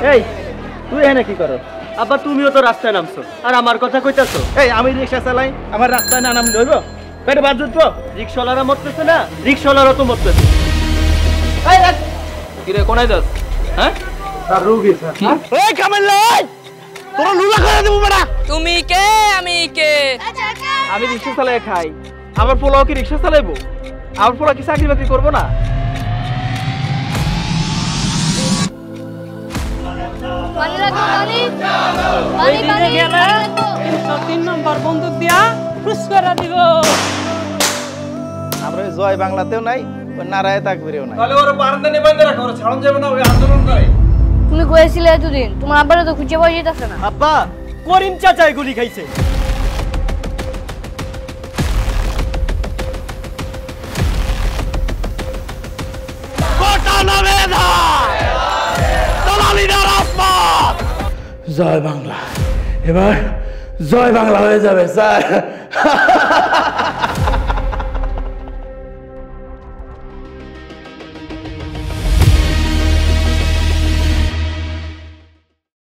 এই তুই এখানে কি করো? আব্বা তুমিও তো রাস্তায় নামছো আর আমার কথা কইতাছো। এই আমি রিক্সা চালাই, আমার রাস্তায় না নাম ধরবো? পেটে বাদ জুটবো? রিক্সাওয়ালারা মরতেছে না, রিক্সাওয়ালারা তো মরতেছে। কিরে কোনায় যাস? হ্যাঁ স্যার রুগী স্যার। এই কামেল লই তোরা লুলা করে দেব বেটা। তুমি কে আমি কে? আমি রিক্সা চালায় খাই, আমার পোলাও কি রিক্সা চালাইবো? আমার পোলা কি চাকরি বাকরি করবো না? পানি লাগবে পানি। এই দিকে গেলে 303 নম্বর বন্দুক দিয়া ফুস করে দিব। আমরা ওই জয় বাংলাতেও নাই, ওই নারায় তাকবীরেও নাই। তাহলে ওর বারান্দা নিয়ে বাইন্দা রাখো, ওর ছাড়ন যাবে না, ওই আন্দোলন করে। তুমি কইছিলে এতদিন, তোমার আব্বারে তো খুঁজে পাওয়া যাইতাছে না। আব্বা করিম চাচাই গুলি খাইছে। জয় বাংলা, এবার জয় বাংলা হয়ে যাবে স্যার।